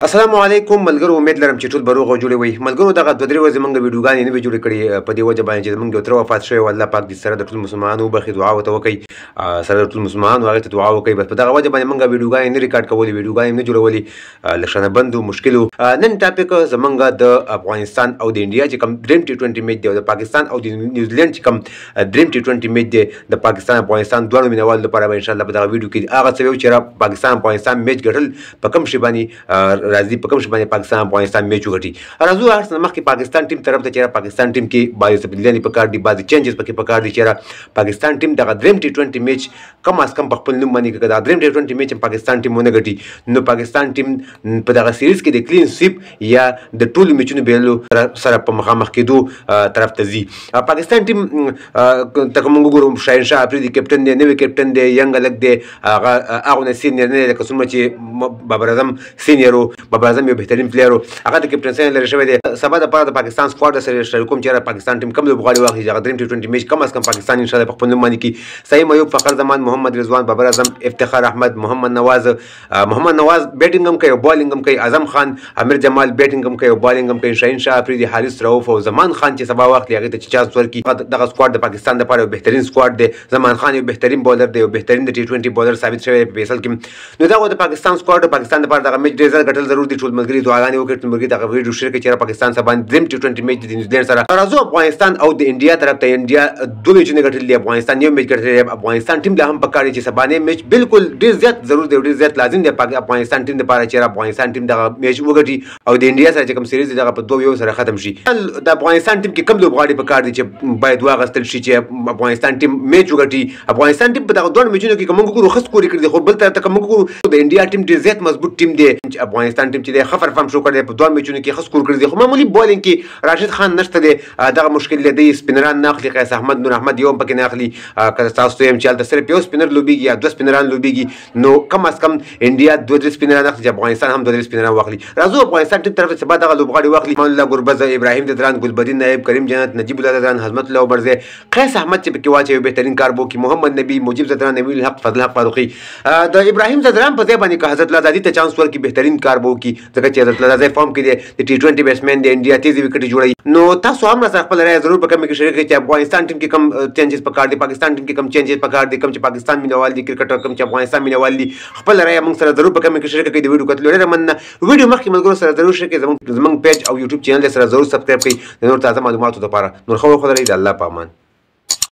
السلام علیکم ملګرو، امید لرم چې ټول به روغ او جوړ وي. ملګرو، دغه دوه درې ورځې موږ ویډیوګانې نه وې جوړې کړې په دې وجه باندې چې زموږ یو تره وفات شوی و. الله پاک دې سره د ټولو مسلمانانو وبخښي، دعا ورته وکړئ، سره د ټولو مسلمانانو هغې ته دعا وکړئ. بس په دغه وجه باندې موږ ویډیوګانې نه ریکارډ کولې، ویډیوګانې نه جوړولې، لږ شانه بند و، مشکل و. نن ټاپک زموږ د افغانستان او د انډیا چې کوم دریم T20 میچ دی، او د پاکستان او د نیوزیلینډ چې کوم دریم T20 میچ دی، د پاکستان افغانستان دواړو مینوالو لپاره به انشاءالله په دغه ویډیو کې هغه څه ویو چې پاکستان افغانستان میچ ګټل په کوم شي باندې راځي، په کوم شي باندې پاکستان افغانستان میچ وګټي. راځو هر څه مخکې پاکستان ټیم طرف ته چې پاکستان ټیم کې بعضې تبدیلیانې پکار دي، بعضې چینجز پکې پکار دي چې پاکستان ټیم دغه دریم T20 میچ کم از کم په خپل نوم باندې که دا دریم T20 میچ پاکستان ټیم ونه ګټي، نو پاکستان ټیم په دغه سیریز کې د کلین سویپ یا د ټولو میچونو بیلو سره په مخامخ کېدو طرف ته ځي. پاکستان ټیم ته موږ وګورو، شاهین شاه افریدي کیپټن دی، نوی کیپټن دی، ینګ هلک دی، هغه نه سینیر نه دی لکه څومره چې بابر اعظم سینیر و. بابر اعظم یو بهترین پلیر و، هغه د کیپټنسۍ لرې شوی دی. سبا دپاره د پاکستان سکواډ سره اشاره کوم چې پاکستان ټیم کوم لوبغاړي واخلي چې هغه دریم T20 میچ کم از کم پاکستان انشاءالله په خپل نوم باندې کړي. سعیم ایوب، فخر زمان، محمد رضوان، بابر اعظم، افتخار احمد، محمد نواز بیټینګ هم کوي او بالینګ هم کوي، اعظم خان، امیر جمال بیټینګ هم کوي او بالینګ هم کوي، شاهین شاه افریدي، حارث رؤوف او زمان خان چې سبا واخلي هغې ته چې چانس ورکړي. دغه سکواډ د پاکستان دپاره یو بهترین سکواډ دی. زمان خان یو بهترین بولر دی، یو بهترین د T20 بولر ثابت شوی دی په فیصل کې. نو دغه د پاکستان سکواډ د پاکستان دپاره دغه میچ ډېر زیات ګټل ضرور دي. ټول ملګري دعاګانې وکړئ، ټول ملګري دغه ویډیو شیر کړئ چې پاکستان سبا دریم T20 میچ د نیوزیلینډ سره. راځو افغانستان او د انډیا طرف ته. انډیا دوه میچونه ګټلي دي، افغانستان یو میچ ګټلی دی. افغانستان ټیم له هم پکار دی چې سبانۍ میچ بالکل ډېر زیات ضرور دی او ډېر زیات لازم دی افغانستان ټیم دپاره چې افغانستان ټیم دغه میچ وګټي او د انډیا سره چې کوم سیریز دی دغه په 2-1 سره ختم شي. د افغانستان ټیم کې کوم لوبغاړي پکار دي چې باید واخیستل شي چې افغانستان ټیم میچ وګټي. افغانستان ټیم په دغه دوه میچونو کې که موږ وګورو ښه سکور یې کړی دی، خو بل طرف ته که موږ وګورو د انډیا ټیم ډېر زیات مضبوط ټیم دی. افغانستان ټیم چې دی ښه پرفارم شو کړی دی، په دوه میچونو کې ښه سکور کړی دی، خو معمولي بالینګ کې راشد خان نشته دی، دغه مشکل دی. سپینران نه اخلي، قیس احمد، نور احمد یو هم پکې نه اخلي. که تاسو ته یم چې هلته صرف یو سپینر لوبېږي یا دوه سپینران لوبېږي، نو کم از کم انډیا 2-3 سپینران اخلي چې افغانستان هم 2-3 سپینران واخلي. راځو افغانستان ټیم طرف ته سبا دغه لوبغاړي واخلي: امان الله ګربز، ابراهیم ددران، ګلبدین نایب، کریم جنت، نجیب الله ددران، حزمت الله عمرزی، قیس احمد چې پکې واچوي بهترین کار به وکړي، محمد نبی، مجیب ددران، نبیل حق، فضل حق فاروقي. د ابراهیم ددران په ځای باندې که حضرت الله زادي ته چانس ورکړي بهترین کار به وکړي، ځکه چې حضرت الله زادي فارم کې دی، د T20 بیټسمین دی، انډیا تیزې وکټې جوړوي. نو تاسو هم راسره خپله رایه ضرور په کمنټ کې شریک کړئ چې افغانستان ټیم کې کوم چینجز پکار دي، پاکستان ټیم کې کوم چینجز پکار دي، کوم چې پاکستان مینوال دي کرکټر، کوم چې افغانستان مینوال دي. خپل رایه موږ سره ضرور په کمنټ کې شریک کړئ. د ویډیو کتلو ډېره مننه. ویډیو مخکې ملګرو سره ضرور شریک کړئ. زموږ پیج او یوټیوب چینل سره ضرور سبسکرایب کړئ د نور تازه معلوماتو لپاره. نور خو خدای د الله په امان.